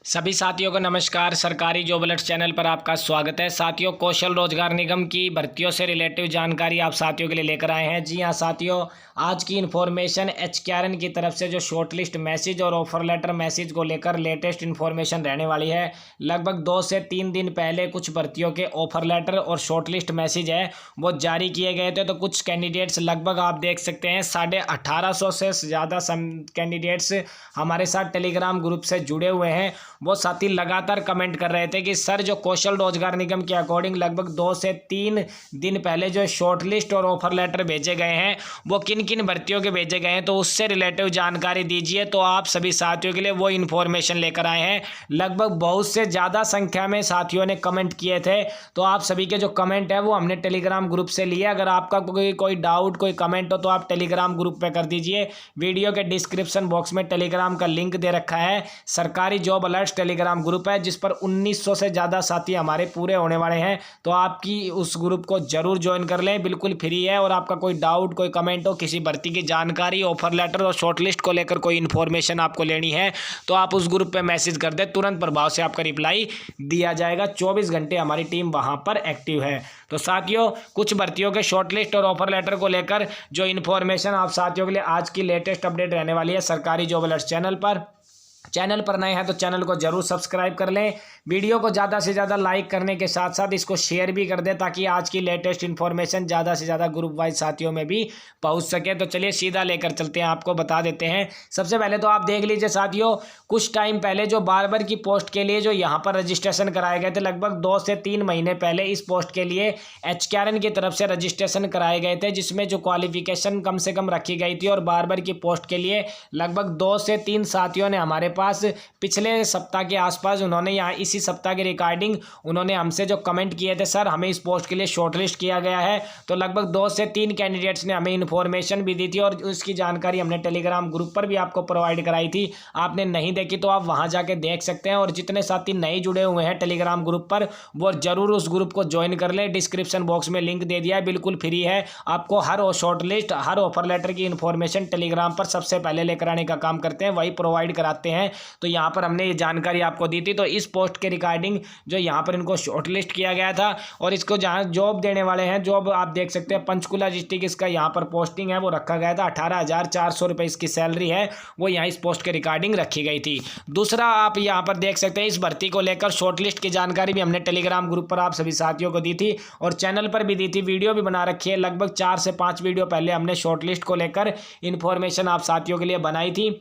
सभी साथियों को नमस्कार। सरकारी जॉब अलर्ट चैनल पर आपका स्वागत है। साथियों, कौशल रोजगार निगम की भर्तियों से रिलेटिव जानकारी आप साथियों के लिए लेकर आए हैं। जी हां साथियों, आज की इन्फॉर्मेशन एचकेआरएन की तरफ से जो शॉर्टलिस्ट मैसेज और ऑफर लेटर मैसेज को लेकर लेटेस्ट इन्फॉर्मेशन रहने वाली है। लगभग 2 से 3 दिन पहले कुछ भर्तियों के ऑफर लेटर और शॉर्टलिस्ट मैसेज है वो जारी किए गए थे। तो कुछ कैंडिडेट्स, लगभग आप देख सकते हैं 1850 से ज़्यादा कैंडिडेट्स हमारे साथ टेलीग्राम ग्रुप से जुड़े हुए हैं। वो साथी लगातार कमेंट कर रहे थे कि सर, जो कौशल रोजगार निगम के अकॉर्डिंग लगभग 2 से 3 दिन पहले जो शॉर्टलिस्ट और ऑफर लेटर भेजे गए हैं वो किन किन भर्तियों के भेजे गए हैं, तो उससे रिलेटिव जानकारी दीजिए। तो आप सभी साथियों के लिए वो इन्फॉर्मेशन लेकर आए हैं। लगभग बहुत से ज़्यादा संख्या में साथियों ने कमेंट किए थे। तो आप सभी के जो कमेंट है वो हमने टेलीग्राम ग्रुप से लिए। अगर आपका कोई डाउट, कोई कमेंट हो तो आप टेलीग्राम ग्रुप पे कर दीजिए। वीडियो के डिस्क्रिप्शन बॉक्स में टेलीग्राम का लिंक दे रखा है। सरकारी जॉब अलर्ट टेलीग्राम ग्रुप है जिस पर 1900 से ज़्यादा साथी हमारे पूरे होने वाले हैं। तो आपकी उस ग्रुप को जरूर ज्वाइन कर लें, बिल्कुल फ्री है। और आपका कोई डाउट, कोई कमेंट हो, किसी भर्ती की जानकारी, ऑफर लेटर और शॉर्टलिस्ट को लेकर कोई इन्फॉर्मेशन आपको लेनी है तो आप उस ग्रुप पे मैसेज कर दें, तुरंत प्रभाव से आपका रिप्लाई दिया जाएगा। 24 घंटे हमारी टीम वहां पर एक्टिव है। तो साथियों, कुछ भर्तियों के शॉर्टलिस्ट और ऑफर लेटर को लेकर जो इन्फॉर्मेशन आप साथियों के लिए आज की लेटेस्ट अपडेट रहने वाली है सरकारी जॉब अलर्ट चैनल पर। चैनल पर नए हैं तो चैनल को जरूर सब्सक्राइब कर लें। वीडियो को ज़्यादा से ज़्यादा लाइक करने के साथ साथ इसको शेयर भी कर दें ताकि आज की लेटेस्ट इन्फॉर्मेशन ज़्यादा से ज़्यादा ग्रुप वाइज साथियों में भी पहुंच सके। तो चलिए सीधा लेकर चलते हैं, आपको बता देते हैं। सबसे पहले तो आप देख लीजिए साथियों, कुछ टाइम पहले जो बार्बर की पोस्ट के लिए जो यहाँ पर रजिस्ट्रेशन कराए गए थे, लगभग 2 से 3 महीने पहले इस पोस्ट के लिए एचकेआरएन की तरफ से रजिस्ट्रेशन कराए गए थे, जिसमें जो क्वालिफिकेशन कम से कम रखी गई थी। और बार्बर की पोस्ट के लिए लगभग 2 से 3 साथियों ने हमारे पास पिछले सप्ताह के आसपास, उन्होंने यहाँ इसी सप्ताह के रिगार्डिंग उन्होंने हमसे जो कमेंट किए थे, सर हमें इस पोस्ट के लिए शॉर्टलिस्ट किया गया है। तो लगभग 2 से 3 कैंडिडेट्स ने हमें इन्फॉर्मेशन भी दी थी और उसकी जानकारी हमने टेलीग्राम ग्रुप पर भी आपको प्रोवाइड कराई थी। आपने नहीं देखी तो आप वहां जाके देख सकते हैं। और जितने साथी नए जुड़े हुए हैं टेलीग्राम ग्रुप पर, वो जरूर उस ग्रुप को ज्वाइन कर ले। डिस्क्रिप्शन बॉक्स में लिंक दे दिया है, बिल्कुल फ्री है। आपको हर शॉर्टलिस्ट, हर ऑफर लेटर की इन्फॉर्मेशन टेलीग्राम पर सबसे पहले लेकर आने का काम करते हैं, वही प्रोवाइड कराते हैं। तो यहाँ पर हमने ये जानकारी आपको दी थी। तो इस पोस्ट के रिगार्डिंग जो यहाँ पर इनको शॉर्टलिस्ट किया गया था और इसको जहाँ जॉब देने वाले हैं, जॉब आप देख सकते हैं पंचकुला डिस्ट्रिक्ट इसका यहाँ पर पोस्टिंग है वो रखा गया था। 18,400 रुपये इसकी सैलरी है, वो यहाँ इस पोस्ट के रिगार्डिंग रखी गई थी। दूसरा, आप यहाँ पर देख सकते हैं इस भर्ती को लेकर शॉर्टलिस्ट की जानकारी भी हमने टेलीग्राम ग्रुप पर आप सभी साथियों को दी थी और चैनल पर भी दी थी, वीडियो भी बना रखी है। लगभग 4 से 5 वीडियो पहले हमने शॉर्टलिस्ट को लेकर इन्फॉर्मेशन आप साथियों के लिए बनाई थी,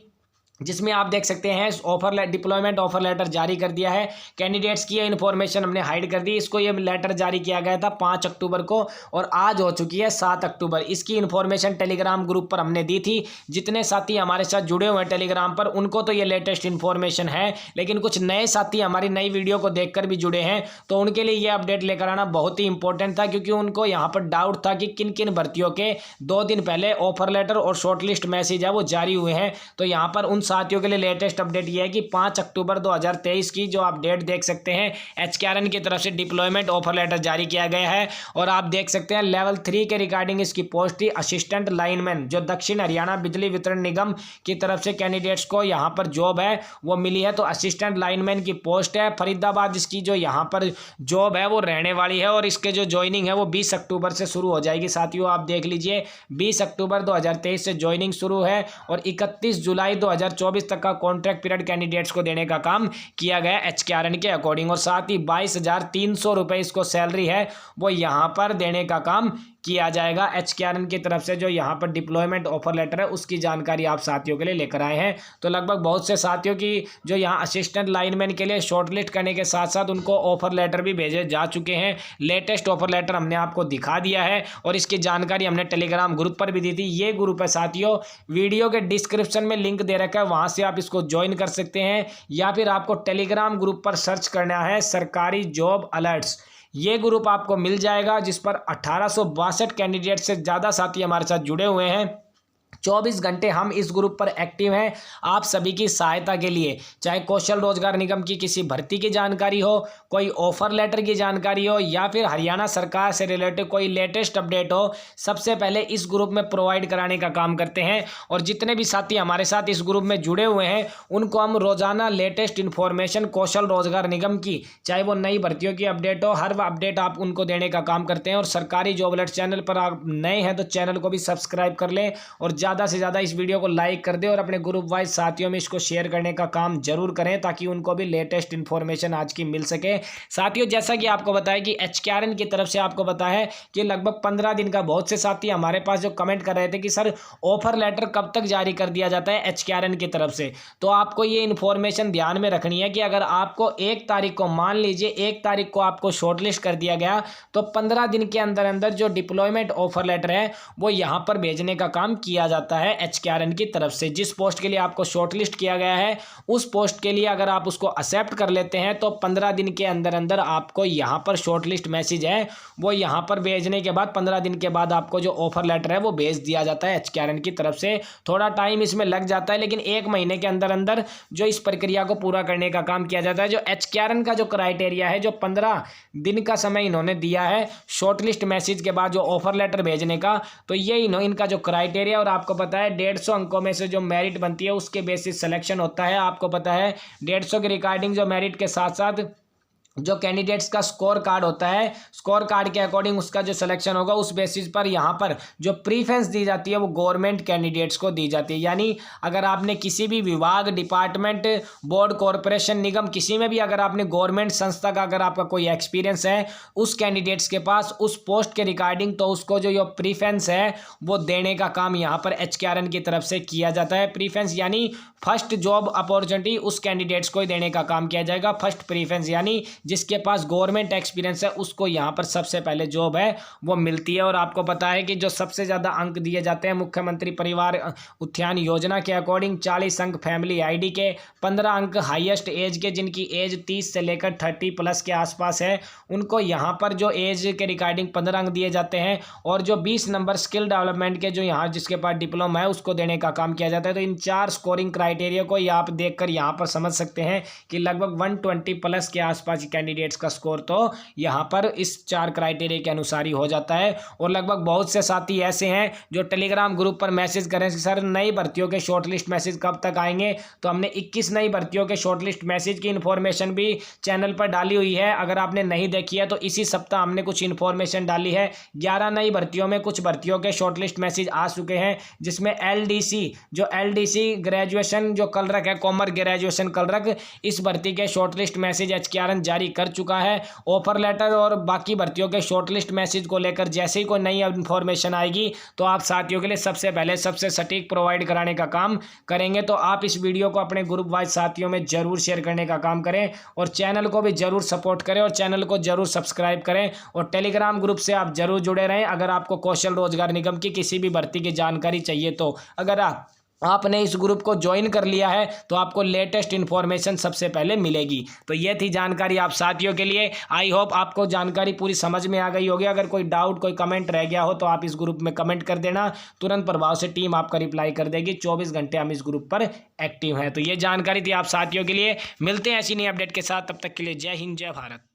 जिसमें आप देख सकते हैं डिप्लॉयमेंट ऑफर लेटर जारी कर दिया है। कैंडिडेट्स की ये इन्फॉर्मेशन हमने हाइड कर दी। इसको ये लेटर जारी किया गया था 5 अक्टूबर को और आज हो चुकी है 7 अक्टूबर। इसकी इन्फॉर्मेशन टेलीग्राम ग्रुप पर हमने दी थी। जितने साथी हमारे साथ जुड़े हुए हैं टेलीग्राम पर, उनको तो ये लेटेस्ट इन्फॉर्मेशन है, लेकिन कुछ नए साथी हमारी नई वीडियो को देखकर भी जुड़े हैं, तो उनके लिए ये अपडेट लेकर आना बहुत ही इंपॉर्टेंट था, क्योंकि उनको यहाँ पर डाउट था कि किन किन भर्तियों के 2 दिन पहले ऑफर लेटर और शॉर्टलिस्ट मैसेज है वो जारी हुए हैं। तो यहाँ पर उन साथियों के लिए लेटेस्ट अपडेट यह है कि 5 अक्टूबर 2023 की जो आप डेट देख सकते हैं, एचकेआरएन की तरफ से डिप्लॉयमेंट ऑफर लेटर जारी किया गया है। और आप देख सकते हैं लेवल 3 के रिगार्डिंग इसकी पोस्ट थी असिस्टेंट लाइनमैन, जो दक्षिण हरियाणा बिजली वितरण निगम की तरफ से कैंडिडेट्स को यहाँ पर जॉब है वो मिली है। तो असिस्टेंट लाइनमैन की पोस्ट है फरीदाबाद, इसकी जो यहाँ पर जॉब है वो रहने वाली है। और इसके जो ज्वाइनिंग है वो 20 अक्टूबर से शुरू हो जाएगी। साथियों, आप देख लीजिए 20 अक्टूबर 2023 से ज्वाइनिंग शुरू है और 31 जुलाई 2024 का कॉन्ट्रैक्ट पीरियड कैंडिडेट्स को देने का काम किया गया एचकेआरएन के अकॉर्डिंग। और साथ ही 22,300 रुपये इसको सैलरी है वो यहां पर देने का काम किया जाएगा एचकेआरएन की तरफ से। जो यहाँ पर डिप्लॉयमेंट ऑफर लेटर है उसकी जानकारी आप साथियों के लिए लेकर आए हैं। तो लगभग बहुत से साथियों की जो यहाँ असिस्टेंट लाइनमैन के लिए शॉर्टलिस्ट करने के साथ साथ उनको ऑफर लेटर भी भेजे जा चुके हैं। लेटेस्ट ऑफर लेटर हमने आपको दिखा दिया है और इसकी जानकारी हमने टेलीग्राम ग्रुप पर भी दी थी। ये ग्रुप है साथियों, वीडियो के डिस्क्रिप्शन में लिंक दे रखा है, वहाँ से आप इसको ज्वाइन कर सकते हैं, या फिर आपको टेलीग्राम ग्रुप पर सर्च करना है सरकारी जॉब अलर्ट्स। ये ग्रुप आपको मिल जाएगा जिस पर 1862 कैंडिडेट से ज़्यादा साथी हमारे साथ जुड़े हुए हैं। 24 घंटे हम इस ग्रुप पर एक्टिव हैं आप सभी की सहायता के लिए। चाहे कौशल रोजगार निगम की किसी भर्ती की जानकारी हो, कोई ऑफर लेटर की जानकारी हो, या फिर हरियाणा सरकार से रिलेटेड कोई लेटेस्ट अपडेट हो, सबसे पहले इस ग्रुप में प्रोवाइड कराने का काम करते हैं। और जितने भी साथी हमारे साथ इस ग्रुप में जुड़े हुए हैं उनको हम रोजाना लेटेस्ट इन्फॉर्मेशन कौशल रोजगार निगम की, चाहे वो नई भर्तियों की अपडेट हो, हर अपडेट आप उनको देने का काम करते हैं। और सरकारी जॉब अलर्ट चैनल पर आप नए हैं तो चैनल को भी सब्सक्राइब कर लें और ज़्यादा से ज़्यादा इस वीडियो को लाइक कर दें और अपने ग्रुप वाइज साथियों में इसको शेयर करने का काम जरूर करें ताकि उनको भी लेटेस्ट इन्फॉर्मेशन आज की मिल सके। साथियों, जैसा कि आपको बताया कि एचकेआरएन की तरफ से आपको बताया है कि लगभग 15 दिन का, बहुत से साथी हमारे पास जो कमेंट कर रहे थे कि सर ऑफर लेटर कब तक जारी कर दिया जाता है एचकेआरएन की तरफ से, तो आपको ये इन्फॉर्मेशन ध्यान में रखनी है कि अगर आपको 1 तारीख को, मान लीजिए 1 तारीख को आपको शॉर्टलिस्ट कर दिया गया तो 15 दिन के अंदर अंदर जो डिप्लॉयमेंट ऑफर लेटर है वो यहाँ पर भेजने का काम किया जाता है एचकेआरएन की तरफ से। जिस पोस्ट के लिए आपको शॉर्टलिस्ट किया गया है उस पोस्ट के लिए अगर आप उसको एक्सेप्ट कर लेते हैं तो 15 दिन के अंदर अंदर आपको यहाँ पर शॉर्टलिस्ट मैसेज है वो यहाँ पर भेजने के बाद 15 दिन के बाद आपको जो ऑफर लेटर है वो भेज दिया जाता है एचकेआरएन की तरफ से। थोड़ा टाइम इसमें लग जाता है लेकिन 1 महीने के अंदर अंदर जो इस प्रक्रिया को पूरा करने का काम किया जाता है। जो एचकेआरएन का जो क्राइटेरिया है, जो 15 दिन का समय इन्होंने दिया है शॉर्टलिस्ट मैसेज के बाद जो ऑफर लेटर भेजने का, तो ये इनका जो क्राइटेरिया, और आपको पता है 150 अंकों में से जो मेरिट बनती है उसके बेसिस सिलेक्शन होता है। आपको पता है 150 की रिगार्डिंग जो मेरिट के साथ साथ जो कैंडिडेट्स का स्कोर कार्ड होता है, स्कोर कार्ड के अकॉर्डिंग उसका जो सिलेक्शन होगा उस बेसिस पर यहाँ पर जो प्रीफरेंस दी जाती है वो गवर्नमेंट कैंडिडेट्स को दी जाती है। यानी अगर आपने किसी भी विभाग, डिपार्टमेंट, बोर्ड, कॉरपोरेशन, निगम, किसी में भी अगर आपने गवर्नमेंट संस्था का अगर आपका कोई एक्सपीरियंस है उस कैंडिडेट्स के पास उस पोस्ट के रिगार्डिंग, तो उसको जो प्रीफरेंस है वो देने का काम यहाँ पर एचकेआरएन की तरफ से किया जाता है। प्रीफरेंस यानी फर्स्ट जॉब अपॉर्चुनिटी उस कैंडिडेट्स को ही देने का काम किया जाएगा। फर्स्ट प्रीफरेंस यानी जिसके पास गवर्नमेंट एक्सपीरियंस है उसको यहाँ पर सबसे पहले जॉब है वो मिलती है। और आपको पता है कि जो सबसे ज़्यादा अंक दिए जाते हैं मुख्यमंत्री परिवार उत्थान योजना के अकॉर्डिंग 40 अंक फैमिली आईडी के, 15 अंक हाईएस्ट एज के, जिनकी एज 30 से लेकर 30 प्लस के आसपास है उनको यहाँ पर जो एज के रिगार्डिंग 15 अंक दिए जाते हैं। और जो 20 नंबर स्किल डेवलपमेंट के जो यहाँ जिसके पास डिप्लोमा है उसको देने का काम किया जाता है। तो इन 4 स्कोरिंग क्राइटेरिया को आप देखकर यहाँ पर समझ सकते हैं कि लगभग 120 प्लस के आसपास कैंडिडेट्स का स्कोर तो यहाँ पर इस 4 क्राइटेरिया के अनुसार ही हो जाता है। और लगभग बहुत से साथी ऐसे हैं जो टेलीग्राम ग्रुप पर मैसेज करें कि सर नई भर्तियों के शॉर्टलिस्ट मैसेज कब तक आएंगे, तो हमने 21 नई भर्तियों के शॉर्टलिस्ट मैसेज की इन्फॉर्मेशन भी चैनल पर डाली हुई है। अगर आपने नहीं देखी है तो इसी सप्ताह हमने कुछ इन्फॉर्मेशन डाली है। 11 नई भर्तियों में कुछ भर्तियों के शॉर्टलिस्ट मैसेज आ चुके हैं जिसमें एलडीसी ग्रेजुएशन जो कलरक है, कॉमर्स ग्रेजुएशन कलरक, इस भर्ती के शॉर्टलिस्ट मैसेज एचकेआरएन जारी कर चुका है। ऑफर लेटर और बाकी भर्तियों के शॉर्टलिस्ट मैसेज को लेकर जैसे ही कोई नई इन्फॉर्मेशन आएगी तो आप साथियों के लिए सबसे पहले सबसे सटीक प्रोवाइड कराने का काम करेंगे। तो आप इस वीडियो को अपने ग्रुप वाइज साथियों में जरूर शेयर करने का काम करें और चैनल को भी जरूर सपोर्ट करें और चैनल को जरूर सब्सक्राइब करें और टेलीग्राम ग्रुप से आप जरूर जुड़े रहें। अगर आपको कौशल रोजगार निगम की किसी भी भर्ती की जानकारी चाहिए तो अगर आपने इस ग्रुप को ज्वाइन कर लिया है तो आपको लेटेस्ट इन्फॉर्मेशन सबसे पहले मिलेगी। तो ये थी जानकारी आप साथियों के लिए। आई होप आपको जानकारी पूरी समझ में आ गई होगी। अगर कोई डाउट, कोई कमेंट रह गया हो तो आप इस ग्रुप में कमेंट कर देना, तुरंत प्रभाव से टीम आपका रिप्लाई कर देगी। 24 घंटे हम इस ग्रुप पर एक्टिव हैं। तो ये जानकारी थी आप साथियों के लिए। मिलते हैं ऐसी नई अपडेट के साथ, तब तक के लिए जय हिंद, जय भारत।